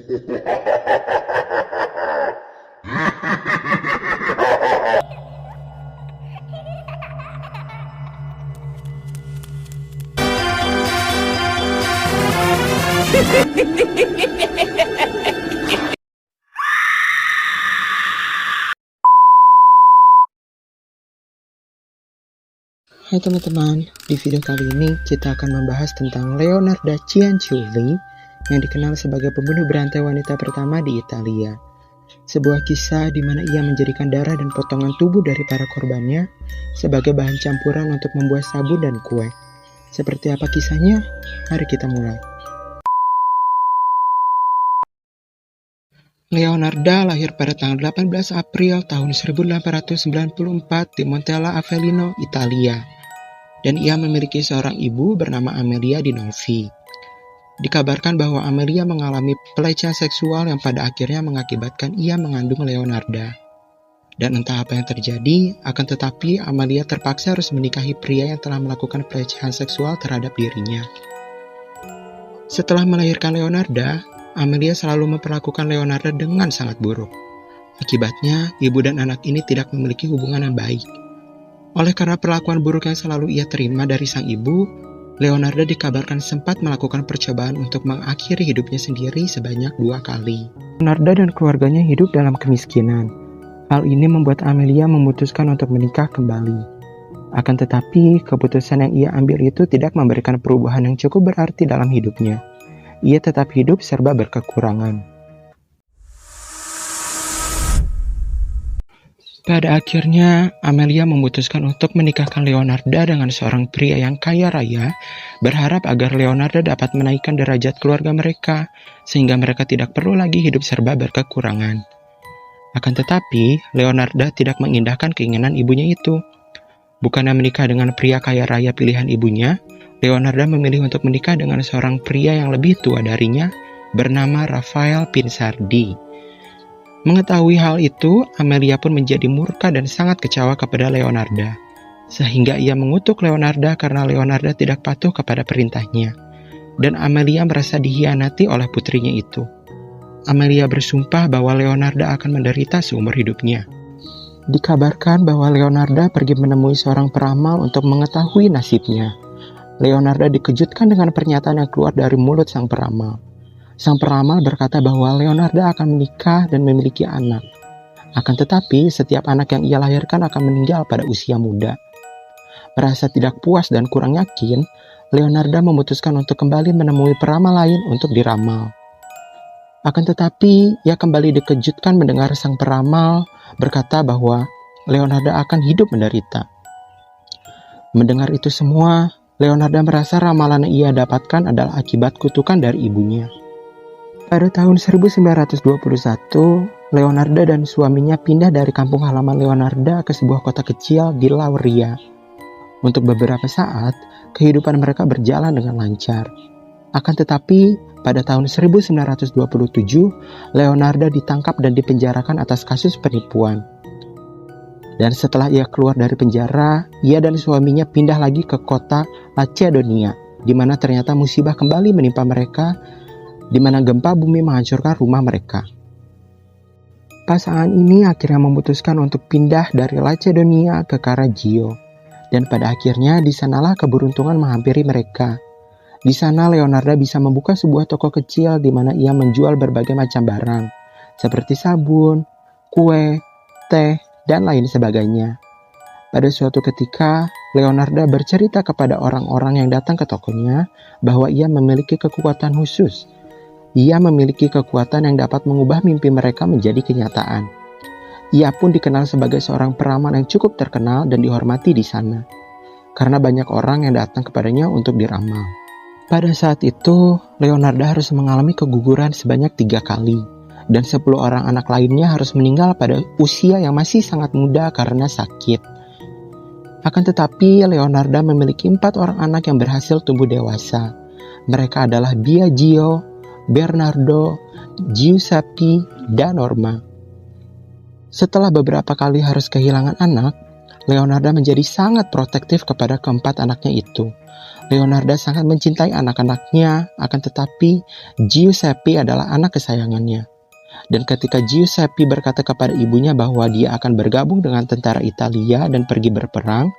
Hai teman-teman, di video kali ini kita akan membahas tentang Leonarda Cianciulli yang dikenal sebagai pembunuh berantai wanita pertama di Italia. Sebuah kisah di mana ia menjadikan darah dan potongan tubuh dari para korbannya sebagai bahan campuran untuk membuat sabun dan kue. Seperti apa kisahnya? Mari kita mulai. Leonarda lahir pada tanggal 18 April tahun 1894 di Montella Avellino, Italia. Dan ia memiliki seorang ibu bernama Amelia Di Novi. Dikabarkan bahwa Amelia mengalami pelecehan seksual yang pada akhirnya mengakibatkan ia mengandung Leonarda. Dan entah apa yang terjadi, akan tetapi Amelia terpaksa harus menikahi pria yang telah melakukan pelecehan seksual terhadap dirinya. Setelah melahirkan Leonarda, Amelia selalu memperlakukan Leonarda dengan sangat buruk. Akibatnya, ibu dan anak ini tidak memiliki hubungan yang baik. Oleh karena perlakuan buruk yang selalu ia terima dari sang ibu, Leonarda dikabarkan sempat melakukan percobaan untuk mengakhiri hidupnya sendiri sebanyak 2 kali. Leonarda dan keluarganya hidup dalam kemiskinan. Hal ini membuat Amelia memutuskan untuk menikah kembali. Akan tetapi, keputusan yang ia ambil itu tidak memberikan perubahan yang cukup berarti dalam hidupnya. Ia tetap hidup serba berkekurangan. Pada akhirnya, Amelia memutuskan untuk menikahkan Leonarda dengan seorang pria yang kaya raya, berharap agar Leonarda dapat menaikkan derajat keluarga mereka, sehingga mereka tidak perlu lagi hidup serba berkekurangan. Akan tetapi, Leonarda tidak mengindahkan keinginan ibunya itu. Bukannya menikah dengan pria kaya raya pilihan ibunya, Leonarda memilih untuk menikah dengan seorang pria yang lebih tua darinya, bernama Rafael Pinsardi. Mengetahui hal itu, Amelia pun menjadi murka dan sangat kecewa kepada Leonarda. Sehingga ia mengutuk Leonarda karena Leonarda tidak patuh kepada perintahnya. Dan Amelia merasa dihianati oleh putrinya itu. Amelia bersumpah bahwa Leonarda akan menderita seumur hidupnya. Dikabarkan bahwa Leonarda pergi menemui seorang peramal untuk mengetahui nasibnya. Leonarda dikejutkan dengan pernyataan yang keluar dari mulut sang peramal. Sang peramal berkata bahwa Leonarda akan menikah dan memiliki anak. Akan tetapi, setiap anak yang ia lahirkan akan meninggal pada usia muda. Merasa tidak puas dan kurang yakin, Leonarda memutuskan untuk kembali menemui peramal lain untuk diramal. Akan tetapi, ia kembali dikejutkan mendengar sang peramal berkata bahwa Leonarda akan hidup menderita. Mendengar itu semua, Leonarda merasa ramalan yang ia dapatkan adalah akibat kutukan dari ibunya. Pada tahun 1921, Leonarda dan suaminya pindah dari kampung halaman Leonarda ke sebuah kota kecil di Lauria. Untuk beberapa saat, kehidupan mereka berjalan dengan lancar. Akan tetapi, pada tahun 1927, Leonarda ditangkap dan dipenjarakan atas kasus penipuan. Dan setelah ia keluar dari penjara, ia dan suaminya pindah lagi ke kota Lacedonia, di mana ternyata musibah kembali menimpa mereka, di mana gempa bumi menghancurkan rumah mereka. Pasangan ini akhirnya memutuskan untuk pindah dari Lacedonia ke Karaggio, dan pada akhirnya di sanalah keberuntungan menghampiri mereka. Di sana Leonarda bisa membuka sebuah toko kecil di mana ia menjual berbagai macam barang, seperti sabun, kue, teh, dan lain sebagainya. Pada suatu ketika, Leonarda bercerita kepada orang-orang yang datang ke tokonya bahwa ia memiliki kekuatan khusus. Ia memiliki kekuatan yang dapat mengubah mimpi mereka menjadi kenyataan. Ia pun dikenal sebagai seorang peramal yang cukup terkenal dan dihormati di sana, karena banyak orang yang datang kepadanya untuk diramal. Pada saat itu, Leonarda harus mengalami keguguran sebanyak 3 kali, dan 10 orang anak lainnya harus meninggal pada usia yang masih sangat muda karena sakit. Akan tetapi, Leonarda memiliki 4 orang anak yang berhasil tumbuh dewasa. Mereka adalah Biagio, Bernardo, Giuseppe, dan Norma. Setelah beberapa kali harus kehilangan anak, Leonarda menjadi sangat protektif kepada keempat anaknya itu. Leonarda sangat mencintai anak-anaknya, akan tetapi Giuseppe adalah anak kesayangannya. Dan ketika Giuseppe berkata kepada ibunya bahwa dia akan bergabung dengan tentara Italia dan pergi berperang,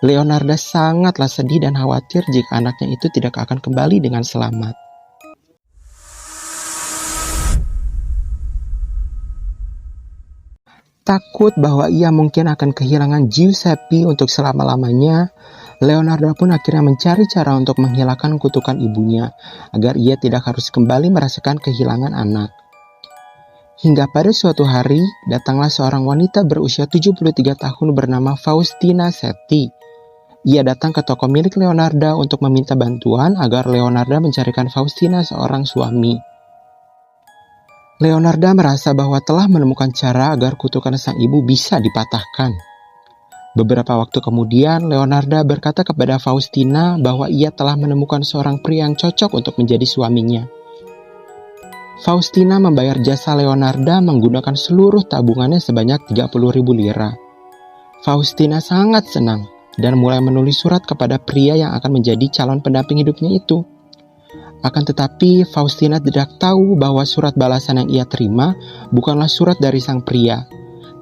Leonarda sangatlah sedih dan khawatir jika anaknya itu tidak akan kembali dengan selamat. Takut bahwa ia mungkin akan kehilangan Giuseppe untuk selama-lamanya, Leonarda pun akhirnya mencari cara untuk menghilangkan kutukan ibunya agar ia tidak harus kembali merasakan kehilangan anak. Hingga pada suatu hari, datanglah seorang wanita berusia 73 tahun bernama Faustina Setti. Ia datang ke toko milik Leonarda untuk meminta bantuan agar Leonarda mencarikan Faustina seorang suami. Leonarda merasa bahwa telah menemukan cara agar kutukan sang ibu bisa dipatahkan. Beberapa waktu kemudian, Leonarda berkata kepada Faustina bahwa ia telah menemukan seorang pria yang cocok untuk menjadi suaminya. Faustina membayar jasa Leonarda menggunakan seluruh tabungannya sebanyak 30.000 lira. Faustina sangat senang dan mulai menulis surat kepada pria yang akan menjadi calon pendamping hidupnya itu. Akan tetapi, Faustina tidak tahu bahwa surat balasan yang ia terima bukanlah surat dari sang pria,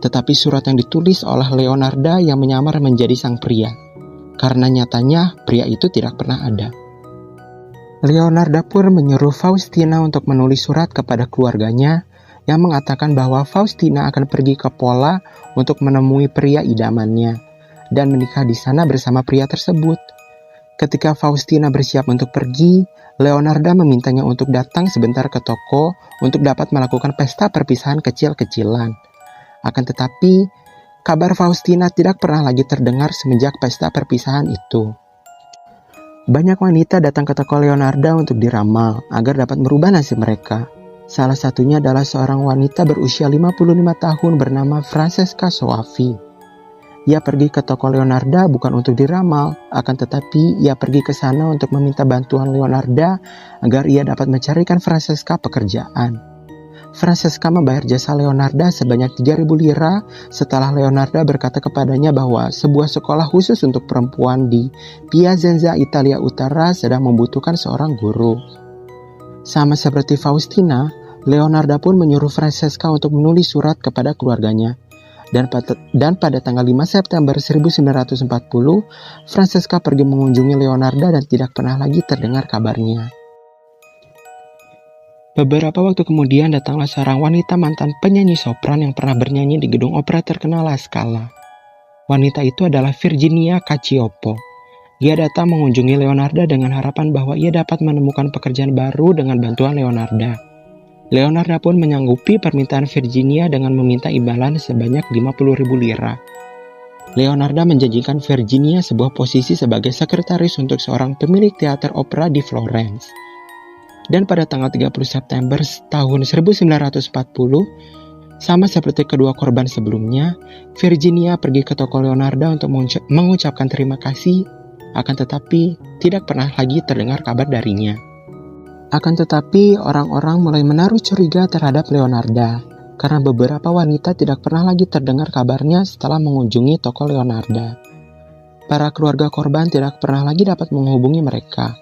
tetapi surat yang ditulis oleh Leonarda yang menyamar menjadi sang pria, karena nyatanya pria itu tidak pernah ada. Leonarda pun menyuruh Faustina untuk menulis surat kepada keluarganya yang mengatakan bahwa Faustina akan pergi ke Pola untuk menemui pria idamannya dan menikah di sana bersama pria tersebut. Ketika Faustina bersiap untuk pergi, Leonarda memintanya untuk datang sebentar ke toko untuk dapat melakukan pesta perpisahan kecil-kecilan. Akan tetapi, kabar Faustina tidak pernah lagi terdengar semenjak pesta perpisahan itu. Banyak wanita datang ke toko Leonarda untuk diramal agar dapat merubah nasib mereka. Salah satunya adalah seorang wanita berusia 55 tahun bernama Francesca Soavi. Ia pergi ke toko Leonarda bukan untuk diramal, akan tetapi ia pergi ke sana untuk meminta bantuan Leonarda agar ia dapat mencarikan Francesca pekerjaan. Francesca membayar jasa Leonarda sebanyak 3.000 lira setelah Leonarda berkata kepadanya bahwa sebuah sekolah khusus untuk perempuan di Piacenza, Italia Utara sedang membutuhkan seorang guru. Sama seperti Faustina, Leonarda pun menyuruh Francesca untuk menulis surat kepada keluarganya. Dan pada tanggal 5 September 1940, Francesca pergi mengunjungi Leonarda dan tidak pernah lagi terdengar kabarnya. Beberapa waktu kemudian datanglah seorang wanita mantan penyanyi sopran yang pernah bernyanyi di gedung opera terkenal La Scala. Wanita itu adalah Virginia Cacioppo. Dia datang mengunjungi Leonarda dengan harapan bahwa ia dapat menemukan pekerjaan baru dengan bantuan Leonarda. Leonarda pun menyanggupi permintaan Virginia dengan meminta imbalan sebanyak 50.000 lira. Leonarda menjanjikan Virginia sebuah posisi sebagai sekretaris untuk seorang pemilik teater opera di Florence. Dan pada tanggal 30 September tahun 1940, sama seperti kedua korban sebelumnya, Virginia pergi ke toko Leonarda untuk mengucapkan terima kasih, akan tetapi tidak pernah lagi terdengar kabar darinya. Akan tetapi, orang-orang mulai menaruh curiga terhadap Leonarda, karena beberapa wanita tidak pernah lagi terdengar kabarnya setelah mengunjungi toko Leonarda. Para keluarga korban tidak pernah lagi dapat menghubungi mereka.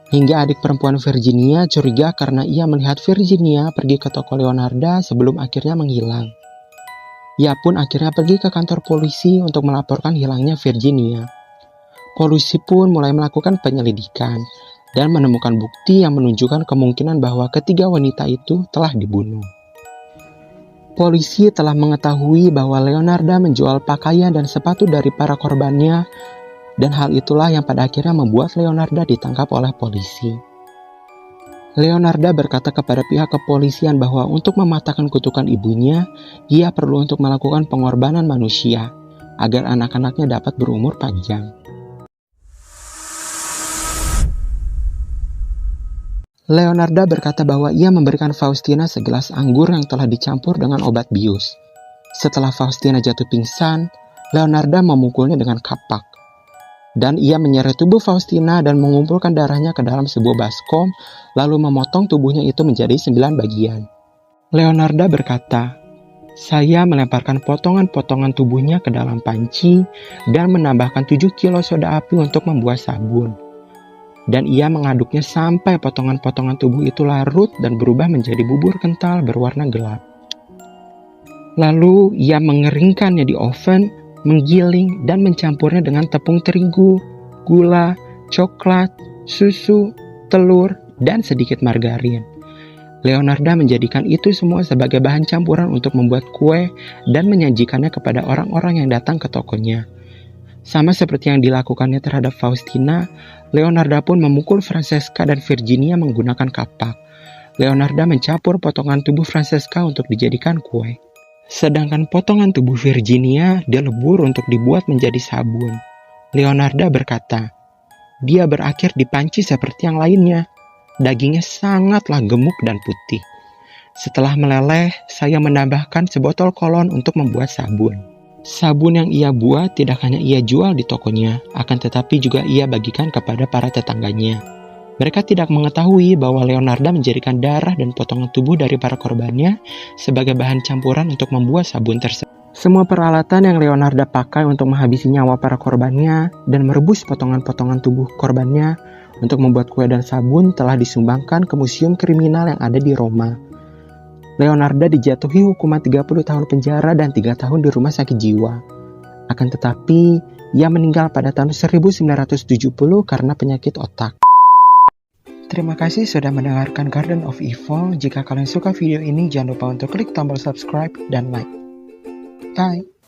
Hingga adik perempuan Virginia curiga karena ia melihat Virginia pergi ke toko Leonarda sebelum akhirnya menghilang. Ia pun akhirnya pergi ke kantor polisi untuk melaporkan hilangnya Virginia. Polisi pun mulai melakukan penyelidikan dan menemukan bukti yang menunjukkan kemungkinan bahwa ketiga wanita itu telah dibunuh. Polisi telah mengetahui bahwa Leonarda menjual pakaian dan sepatu dari para korbannya, dan hal itulah yang pada akhirnya membuat Leonarda ditangkap oleh polisi. Leonarda berkata kepada pihak kepolisian bahwa untuk mematahkan kutukan ibunya, ia perlu untuk melakukan pengorbanan manusia agar anak-anaknya dapat berumur panjang. Leonarda berkata bahwa ia memberikan Faustina segelas anggur yang telah dicampur dengan obat bius. Setelah Faustina jatuh pingsan, Leonarda memukulnya dengan kapak. Dan ia menyeret tubuh Faustina dan mengumpulkan darahnya ke dalam sebuah baskom, lalu memotong tubuhnya itu menjadi 9 bagian. Leonarda berkata, "Saya melemparkan potongan-potongan tubuhnya ke dalam panci dan menambahkan 7 kilo soda api untuk membuat sabun. dan ia mengaduknya sampai potongan-potongan tubuh itu larut dan berubah menjadi bubur kental berwarna gelap. Lalu ia mengeringkannya di oven, menggiling dan mencampurnya dengan tepung terigu, gula, coklat, susu, telur, dan sedikit margarin. Leonarda menjadikan itu semua sebagai bahan campuran untuk membuat kue dan menyajikannya kepada orang-orang yang datang ke tokonya. Sama seperti yang dilakukannya terhadap Faustina, Leonarda pun memukul Francesca dan Virginia menggunakan kapak. Leonarda mencampur potongan tubuh Francesca untuk dijadikan kue. Sedangkan potongan tubuh Virginia dilebur untuk dibuat menjadi sabun. Leonarda berkata, "Dia berakhir di panci seperti yang lainnya. Dagingnya sangatlah gemuk dan putih. Setelah meleleh, saya menambahkan sebotol kolon untuk membuat sabun." Sabun yang ia buat tidak hanya ia jual di tokonya, akan tetapi juga ia bagikan kepada para tetangganya. Mereka tidak mengetahui bahwa Leonarda menjadikan darah dan potongan tubuh dari para korbannya sebagai bahan campuran untuk membuat sabun tersebut. Semua peralatan yang Leonarda pakai untuk menghabisi nyawa para korbannya dan merebus potongan-potongan tubuh korbannya untuk membuat kue dan sabun telah disumbangkan ke museum kriminal yang ada di Roma. Leonarda dijatuhi hukuman 30 tahun penjara dan 3 tahun di rumah sakit jiwa. Akan tetapi, ia meninggal pada tahun 1970 karena penyakit otak. Terima kasih sudah mendengarkan Garden of Evil. Jika kalian suka video ini, jangan lupa untuk klik tombol subscribe dan like. Bye!